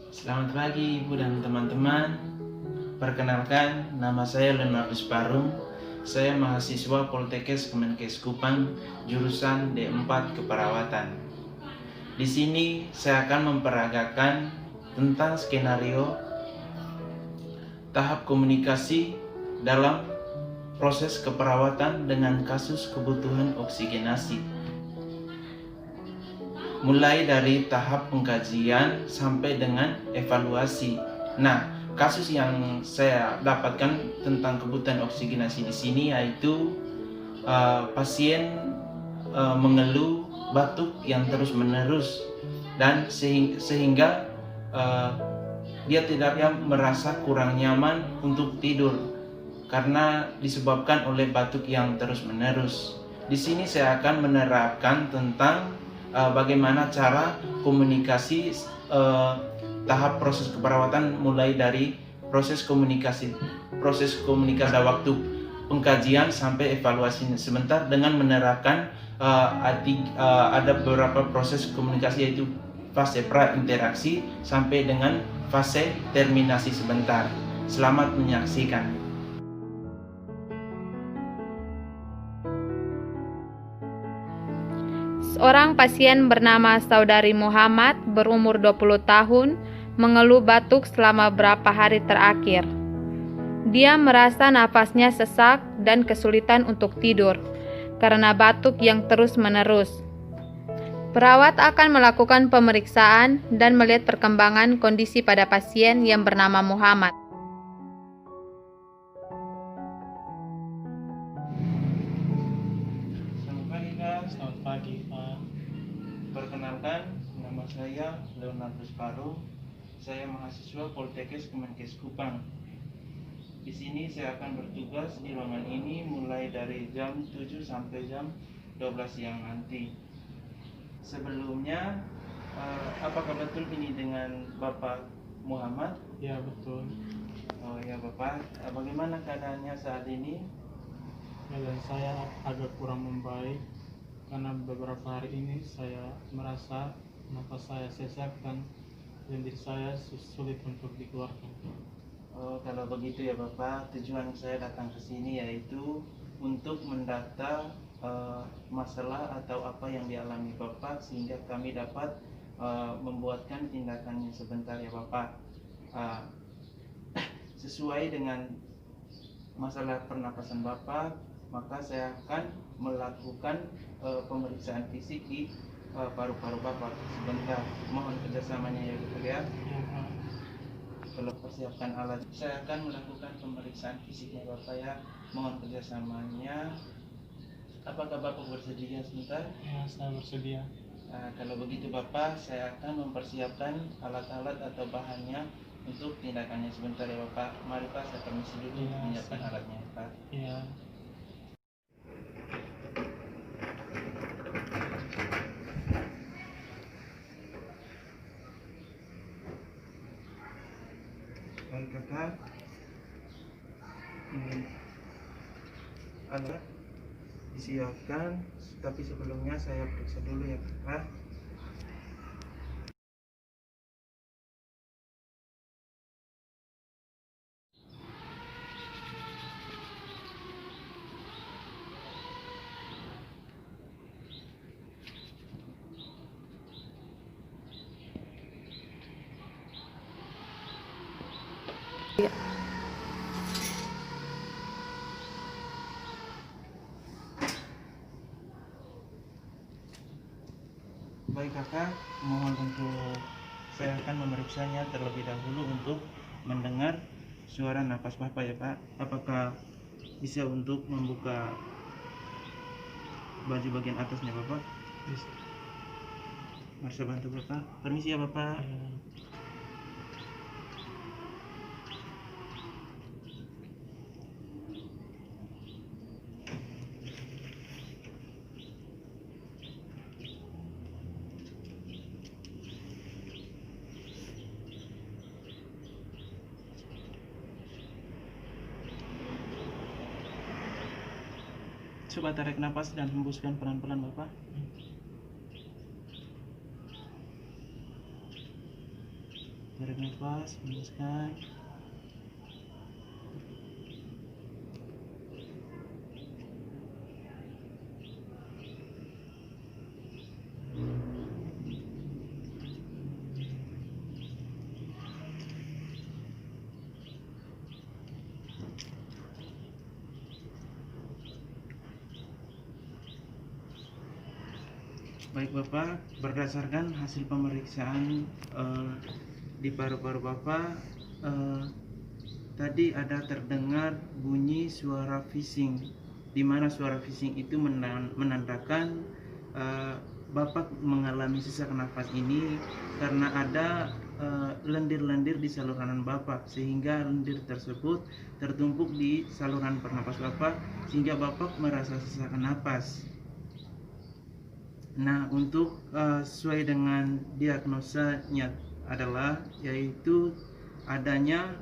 Selamat pagi Ibu dan teman-teman. Perkenalkan, nama saya Leonardus Parung. Saya mahasiswa Poltekkes Kemenkes Kupang, jurusan D4 Keperawatan. Di sini saya akan memperagakan tentang skenario tahap komunikasi dalam proses keperawatan dengan kasus kebutuhan oksigenasi. Mulai dari tahap pengkajian sampai dengan evaluasi. Nah, kasus yang saya dapatkan tentang kebutuhan oksigenasi di sini yaitu pasien mengeluh batuk yang terus-menerus dan sehingga dia tidak merasa kurang nyaman untuk tidur karena disebabkan oleh batuk yang terus-menerus. Di sini saya akan menerapkan tentang bagaimana cara komunikasi tahap proses keperawatan mulai dari proses komunikasi waktu pengkajian sampai evaluasi sebentar dengan menerapkan ada beberapa proses komunikasi yaitu fase pra interaksi sampai dengan fase terminasi sebentar. Selamat menyaksikan. Seorang pasien bernama Saudari Muhammad berumur 20 tahun mengeluh batuk selama beberapa hari terakhir. Dia merasa nafasnya sesak dan kesulitan untuk tidur karena batuk yang terus-menerus. Perawat akan melakukan pemeriksaan dan melihat perkembangan kondisi pada pasien yang bernama Muhammad. Selamat pagi, Pak. Perkenalkan, nama saya Leonardus Parung. Saya mahasiswa Poltekkes Kemenkes Kupang. Di sini saya akan bertugas di ruangan ini mulai dari jam 7 sampai jam 12 siang nanti. Sebelumnya, apakah betul ini dengan Bapak Muhammad? Ya, betul. Oh ya Bapak, bagaimana keadaannya saat ini? Keadaan saya agak kurang membaik karena beberapa hari ini saya merasa nafas saya sesak dan diri saya sulit untuk dikeluarkan. Oh, kalau begitu ya Bapak, tujuan saya datang ke sini yaitu untuk mendata masalah atau apa yang dialami Bapak sehingga kami dapat membuatkan tindakannya sebentar ya Bapak. Sesuai dengan masalah pernapasan Bapak, maka saya akan melakukan pemeriksaan fisik di paru-paru Bapak sebentar. Mohon kerjasamanya ya Bapak ya. Ya, Pak. Kalau persiapkan alat, saya akan melakukan pemeriksaan fisiknya Bapak ya. Mohon kerjasamanya. Apakah Bapak bersedia sebentar? Ya, saya bersedia. Nah, kalau begitu Bapak, saya akan mempersiapkan alat-alat atau bahannya untuk tindakannya sebentar ya Bapak. Mari Pak, saya permisi dulu Ya, menyiapkan siap. alatnya Pak. Ya. Baik Kakak, ini alat disiapkan, tapi sebelumnya saya periksa dulu ya Kakak. Baik Kakak, mohon untuk saya akan memeriksanya terlebih dahulu untuk mendengar suara napas Bapak ya Pak. Apakah bisa untuk membuka baju bagian atasnya Bapak? Bisa. Mari saya bantu Bapak. Permisi ya Bapak. Ya. Coba tarik napas dan hembuskan pelan-pelan Bapak. Tarik nafas, hembuskan. Baik Bapak, berdasarkan hasil pemeriksaan di paru-paru Bapak, tadi ada terdengar bunyi suara fising, di mana suara fising itu menandakan Bapak mengalami sesak nafas ini karena ada lendir-lendir di saluran Bapak, sehingga lendir tersebut tertumpuk di saluran pernapas Bapak sehingga Bapak merasa sesak nafas. Nah, untuk sesuai dengan diagnosanya adalah yaitu adanya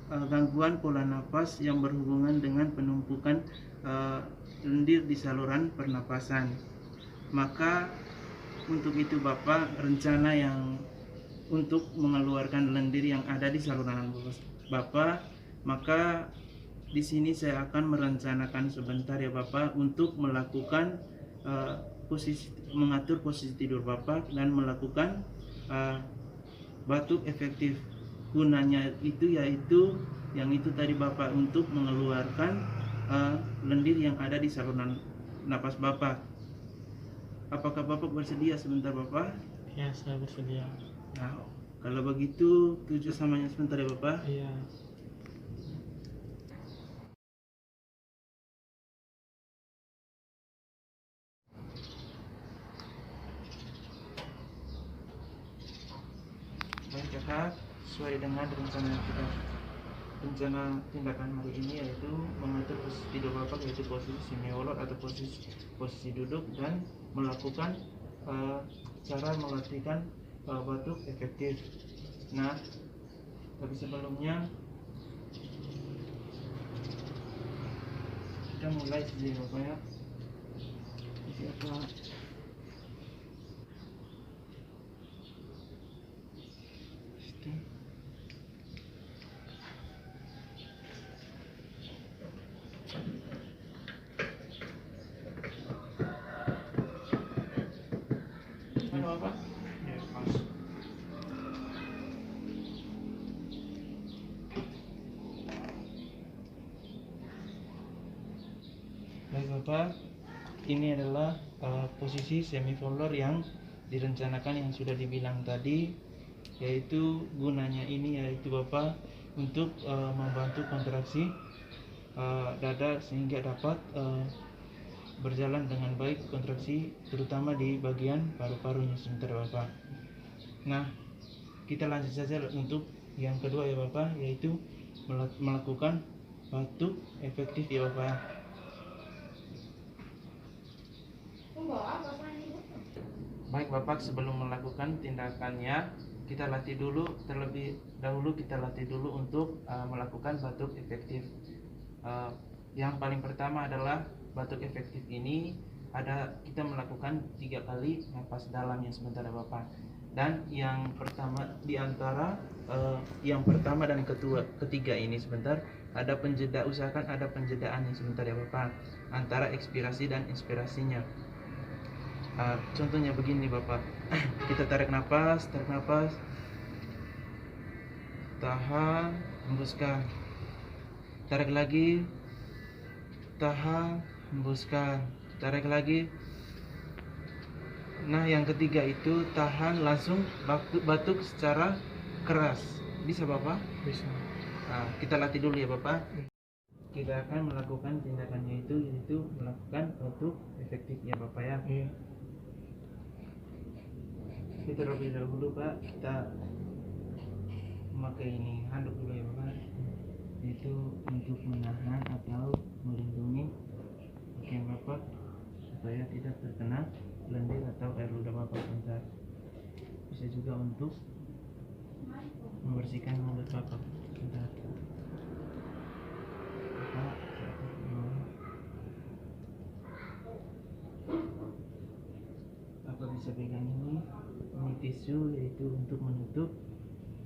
gangguan pola nafas yang berhubungan dengan penumpukan lendir di saluran pernapasan. Maka untuk itu Bapak rencana yang untuk mengeluarkan lendir yang ada di saluran Bapak, maka di sini saya akan merencanakan sebentar ya Bapak untuk melakukan mengatur posisi tidur Bapak dan melakukan batuk efektif. Gunanya itu yaitu yang itu tadi Bapak untuk mengeluarkan lendir yang ada di saluran napas Bapak. Apakah Bapak bersedia sebentar Bapak? Ya, saya bersedia. Nah, kalau begitu tujuh samanya sebentar ya Bapak. Iya. Baik Kakak, sesuai dengan rencana tindakan hari ini yaitu mengatur posisi tidur Bapak, yaitu posisi semiolot atau posisi duduk, dan melakukan cara melatihkan batuk efektif. Nah, tapi sebelumnya kita mulai saja Bapak ya. Siapa? Mana Bapak? Ya, pas. Baik Bapak, ini adalah posisi semivolor yang direncanakan yang sudah dibilang tadi, yaitu gunanya ini yaitu Bapak untuk membantu kontraksi dada sehingga dapat berjalan dengan baik kontraksi, terutama di bagian paru-parunya sebentar Bapak. Nah, kita lanjut saja untuk yang kedua ya Bapak, yaitu melakukan batuk efektif ya Bapak. Baik Bapak, sebelum melakukan tindakannya terlebih dahulu kita latih dulu untuk melakukan batuk efektif. Yang paling pertama adalah batuk efektif ini kita melakukan 3 kali napas dalam yang sebentar ya Bapak. Dan yang pertama di antara yang pertama dan ketiga ini sebentar usahakan ada penjedaan yang sebentar ya Bapak antara ekspirasi dan inspirasinya. Contohnya begini Bapak, kita tarik napas, tahan, hembuskan, tarik lagi, tahan, hembuskan, tarik lagi. Nah, yang ketiga itu tahan, langsung batuk secara keras. Bisa Bapak? Bisa. Nah, kita latih dulu ya Bapak. Kita akan melakukan tindakannya yaitu melakukan batuk efektif ya Bapak ya. Iya. Kita terlebih dahulu Pak, kita memakai ini handuk dulu ya Bapak, itu untuk menahan atau melindungi pakaian Bapak supaya tidak terkena lendir atau air ludah Bapak sebentar. Bisa juga untuk membersihkan mulut Bapak sebentar. Bapak, Bapak bisa pegang ini tisu, yaitu untuk menutup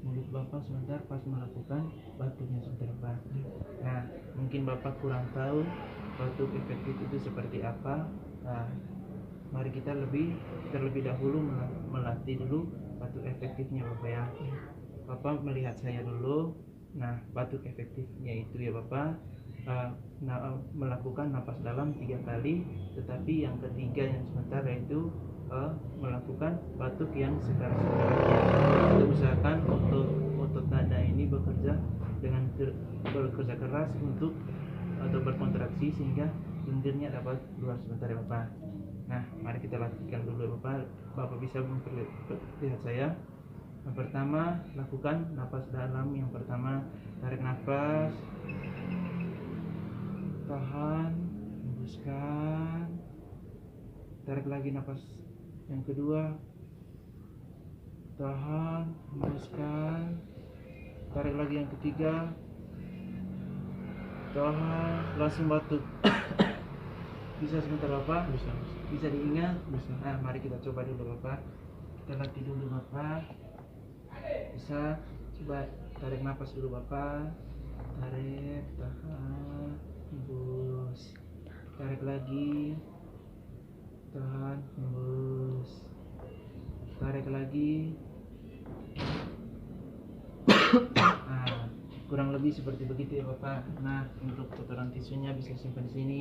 mulut Bapak sebentar pas melakukan batuknya sebentar Pak. Nah, mungkin Bapak kurang tahu batuk efektif itu seperti apa. Nah, mari kita terlebih dahulu melatih dulu batuk efektifnya Bapak ya. Bapak melihat saya dulu. Nah, batuk efektifnya itu ya Bapak, melakukan napas dalam 3 kali, tetapi yang ketiga yang sebentar yaitu melakukan batuk yang sekarang-sekarangnya. Kita usahakan otot dada ini bekerja keras untuk atau berkontraksi sehingga lendirnya dapat keluar sebentar ya Bapak. Nah, mari kita lakukan dulu ya Bapak. Bapak bisa melihat saya. Yang pertama, lakukan napas dalam. Yang pertama, tarik nafas, tahan, hembuskan, tarik lagi nafas. Yang kedua, tahan, hembuskan, tarik lagi. Yang ketiga, tahan, langsung batuk. Bisa sebentar Bapak? Bisa diingat? Bisa. Nah, mari kita coba dulu Bapak. Kita latih dulu Bapak. Bisa, coba tarik nafas dulu Bapak. Tarik, tahan, hembus. Tarik lagi, tahan, hembus. Tarik lagi. Nah, kurang lebih seperti begitu ya Bapak. Nah, untuk kotoran tisunya bisa simpan di sini.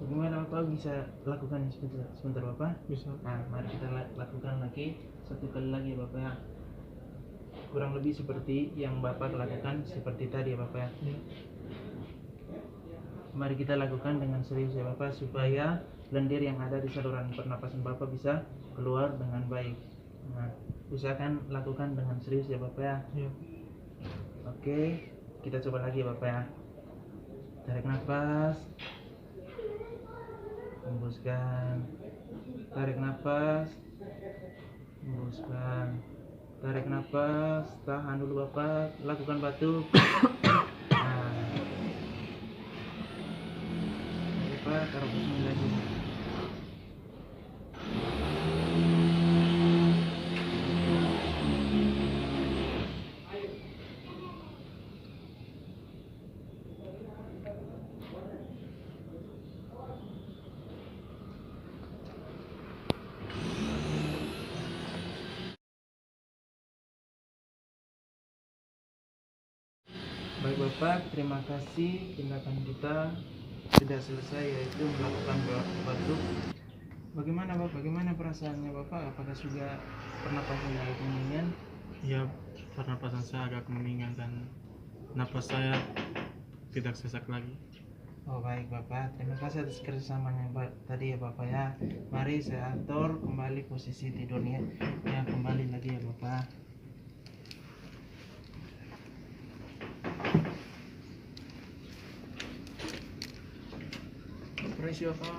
Bagaimana Bapak bisa lakukan sebentar Bapak? Bisa. Nah, mari kita lakukan lagi 1 kali lagi ya Bapak ya. Kurang lebih seperti yang Bapak lakukan seperti tadi ya Bapak ya. Mari kita lakukan dengan serius ya Bapak, supaya lendir yang ada di saluran pernapasan Bapak bisa keluar dengan baik. Nah, usahakan lakukan dengan serius ya Bapak ya. Ya. Oke, kita coba lagi ya Bapak ya. Tarik nafas, hembuskan, tarik nafas, hembuskan, tarik nafas, tahan dulu Bapak, lakukan batuk. Nah, Bapak taruh pusing lagi. Baik Bapak, terima kasih. Tindakan kita sudah selesai, yaitu melakukan batuk. Bagaimana Bapak? Bagaimana perasaannya Bapak? Apakah sudah pernapasannya agak mendingan? Ya, pernapasan saya agak mendingan dan napas saya tidak sesak lagi. Oh baik Bapak, terima kasih atas kerjasamanya tadi ya Bapak ya. Mari saya atur kembali posisi tidurnya. Ya, kembali lagi ya Bapak. Permisi Bapak.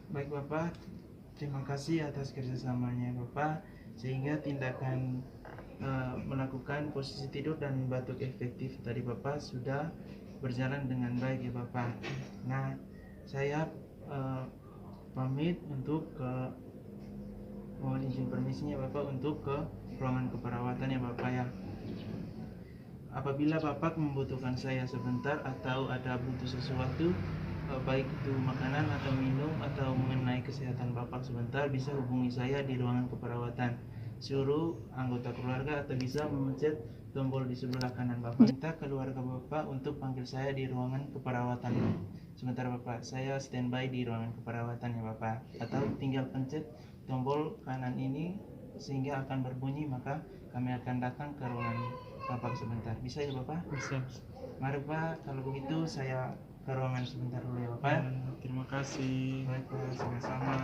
Baik Bapak, terima kasih atas kerjasamanya Bapak, sehingga tindakan melakukan posisi tidur dan batuk efektif tadi Bapak sudah berjalan dengan baik ya Bapak. Nah, saya pamit untuk mohon izin permisinya Bapak untuk ke ruangan keperawatan ya Bapak ya. Apabila Bapak membutuhkan saya sebentar atau ada butuh sesuatu, baik itu makanan atau minum atau mengenai kesehatan Bapak sebentar, bisa hubungi saya di ruangan keperawatan. Suruh anggota keluarga atau bisa memencet tombol di sebelah kanan Bapak. Minta keluarga Bapak untuk panggil saya di ruangan keperawatan. Sebentar Bapak, saya standby di ruangan keperawatan ya Bapak. Atau tinggal pencet tombol kanan ini sehingga akan berbunyi, maka kami akan datang ke ruangan Bapak sebentar. Bisa ya Bapak? Bisa. Mari Pak, kalau begitu saya ke ruangan sebentar dulu ya Bapak. Terima kasih. Baik Pak, sama-sama.